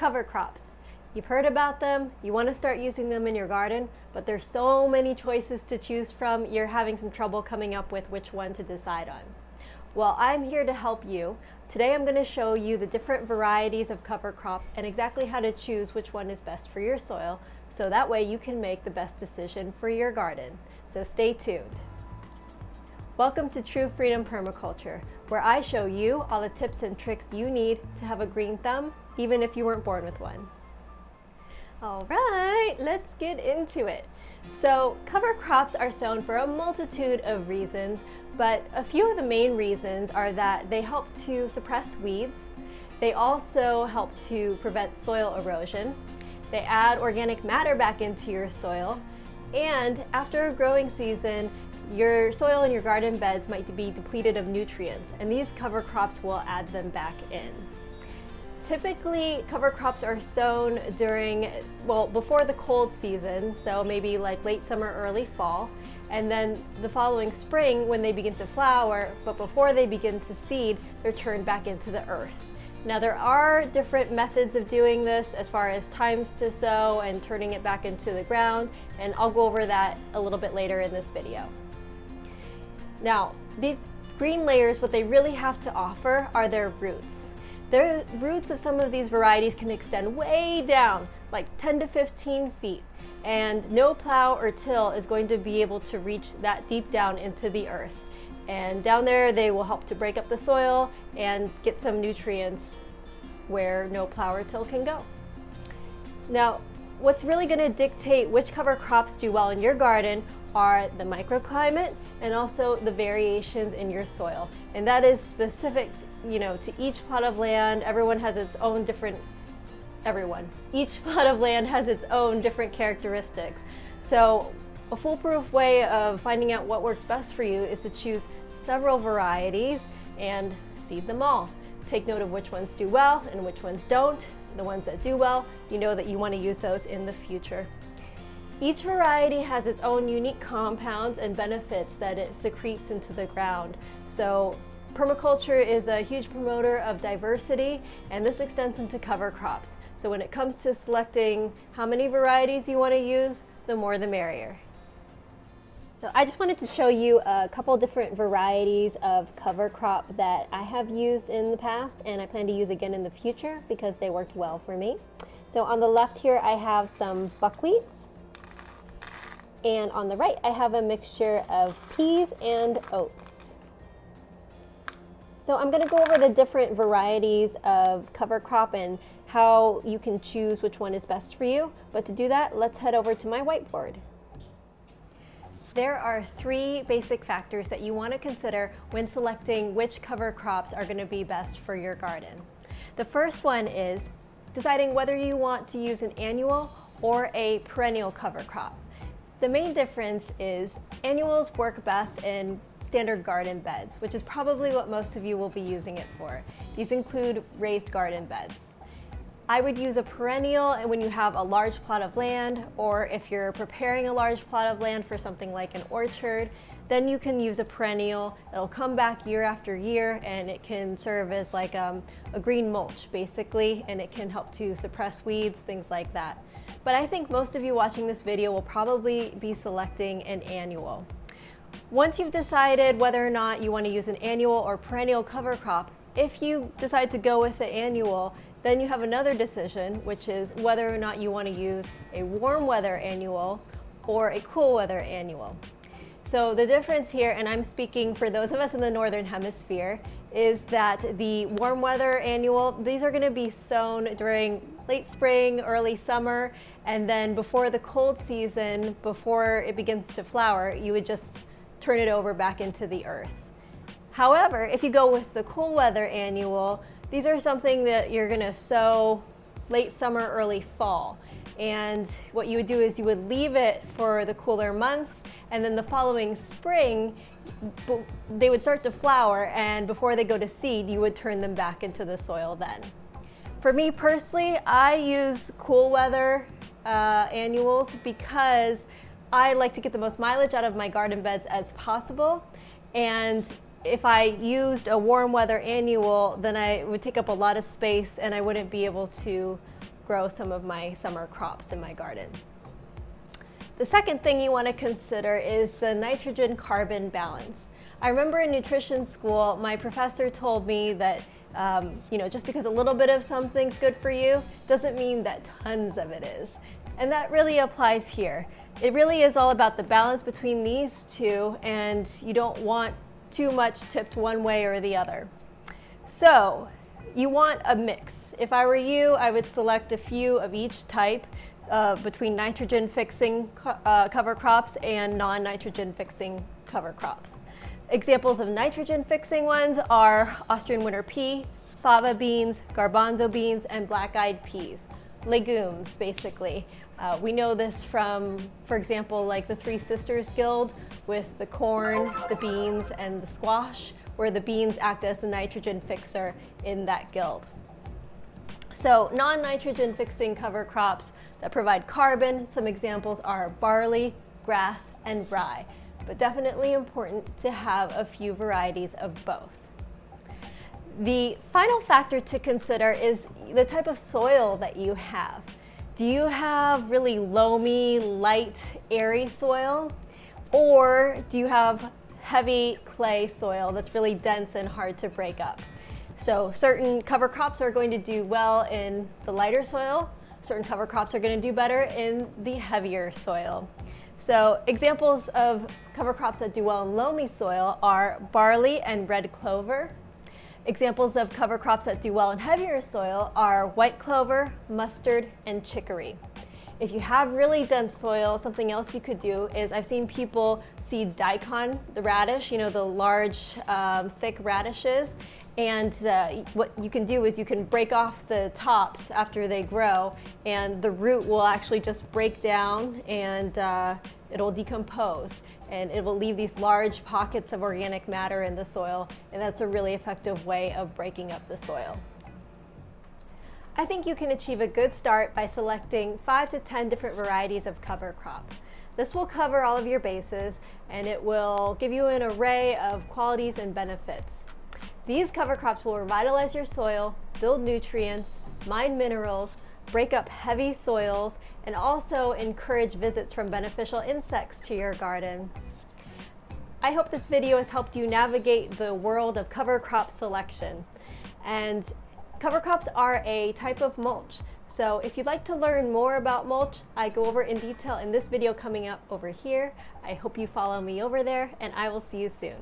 Cover crops. You've heard about them, you want to start using them in your garden, but there's so many choices to choose from, you're having some trouble coming up with which one to decide on. Well, I'm here to help you. Today I'm going to show you the different varieties of cover crop and exactly how to choose which one is best for your soil, so that way you can make the best decision for your garden. So stay tuned. Welcome to True Freedom Permaculture, where I show you all the tips and tricks you need to have a green thumb, even if you weren't born with one. All right, let's get into it. So cover crops are sown for a multitude of reasons, but a few of the main reasons are that they help to suppress weeds, they also help to prevent soil erosion, they add organic matter back into your soil, and after a growing season, your soil in your garden beds might be depleted of nutrients, and these cover crops will add them back in. Typically, cover crops are sown before the cold season, so maybe like late summer, early fall, and then the following spring when they begin to flower, but before they begin to seed, they're turned back into the earth. Now there are different methods of doing this as far as times to sow and turning it back into the ground, and I'll go over that a little bit later in this video. Now, these green layers, what they really have to offer are their roots. The roots of some of these varieties can extend way down, like 10 to 15 feet, and no plow or till is going to be able to reach that deep down into the earth. And down there, they will help to break up the soil and get some nutrients where no plow or till can go. Now, what's really going to dictate which cover crops do well in your garden are the microclimate and also the variations in your soil. And that is specific, to each plot of land. Each plot of land has its own different characteristics. So a foolproof way of finding out what works best for you is to choose several varieties and seed them all. Take note of which ones do well and which ones don't. The ones that do well, you know that you want to use those in the future. Each variety has its own unique compounds and benefits that it secretes into the ground. So permaculture is a huge promoter of diversity, and this extends into cover crops. So when it comes to selecting how many varieties you want to use, the more the merrier. So I just wanted to show you a couple different varieties of cover crop that I have used in the past and I plan to use again in the future because they worked well for me. So on the left here I have some buckwheats, and on the right I have a mixture of peas and oats. So I'm going to go over the different varieties of cover crop and how you can choose which one is best for you. But to do that, let's head over to my whiteboard. There are three basic factors that you want to consider when selecting which cover crops are going to be best for your garden. The first one is deciding whether you want to use an annual or a perennial cover crop. The main difference is annuals work best in standard garden beds, which is probably what most of you will be using it for. These include raised garden beds. I would use a perennial when you have a large plot of land, or if you're preparing a large plot of land for something like an orchard, then you can use a perennial. It'll come back year after year, and it can serve as like a green mulch basically, and it can help to suppress weeds, things like that. But I think most of you watching this video will probably be selecting an annual. Once you've decided whether or not you want to use an annual or perennial cover crop, if you decide to go with the annual, then you have another decision, which is whether or not you want to use a warm weather annual or a cool weather annual. So the difference here, and I'm speaking for those of us in the Northern Hemisphere, is that the warm weather annual, these are going to be sown during late spring, early summer, and then before the cold season, before it begins to flower, you would just turn it over back into the earth. However, if you go with the cool weather annual, these are something that you're going to sow late summer, early fall. And what you would do is you would leave it for the cooler months, and then the following spring, they would start to flower, and before they go to seed, you would turn them back into the soil then. For me personally, I use cool weather annuals because I like to get the most mileage out of my garden beds as possible, and if I used a warm weather annual, then I would take up a lot of space and I wouldn't be able to grow some of my summer crops in my garden. The second thing you want to consider is the nitrogen-carbon balance. I remember in nutrition school, my professor told me that just because a little bit of something's good for you doesn't mean that tons of it is. And that really applies here. It really is all about the balance between these two, and you don't want too much tipped one way or the other. So you want a mix. If I were you, I would select a few of each type between nitrogen fixing cover crops and non-nitrogen fixing cover crops. Examples of nitrogen fixing ones are Austrian winter pea, fava beans, garbanzo beans, and black-eyed peas. Legumes, basically. We know this from, for example, like the Three Sisters Guild with the corn, the beans, and the squash, where the beans act as the nitrogen fixer in that guild. So non-nitrogen fixing cover crops that provide carbon, some examples are barley, grass, and rye, but definitely important to have a few varieties of both. The final factor to consider is the type of soil that you have. Do you have really loamy, light, airy soil? Or do you have heavy clay soil that's really dense and hard to break up? So certain cover crops are going to do well in the lighter soil. Certain cover crops are going to do better in the heavier soil. So examples of cover crops that do well in loamy soil are barley and red clover. Examples of cover crops that do well in heavier soil are white clover, mustard, and chicory. If you have really dense soil, something else you could do is I've seen people seed daikon, the radish, the large, thick radishes. And what you can do is you can break off the tops after they grow, and the root will actually just break down and it'll decompose, and it will leave these large pockets of organic matter in the soil, and that's a really effective way of breaking up the soil. I think you can achieve a good start by selecting 5 to 10 different varieties of cover crop. This will cover all of your bases, and it will give you an array of qualities and benefits. These cover crops will revitalize your soil, build nutrients, mine minerals, break up heavy soils, and also encourage visits from beneficial insects to your garden. I hope this video has helped you navigate the world of cover crop selection. And cover crops are a type of mulch. So if you'd like to learn more about mulch, I go over in detail in this video coming up over here. I hope you follow me over there, and I will see you soon.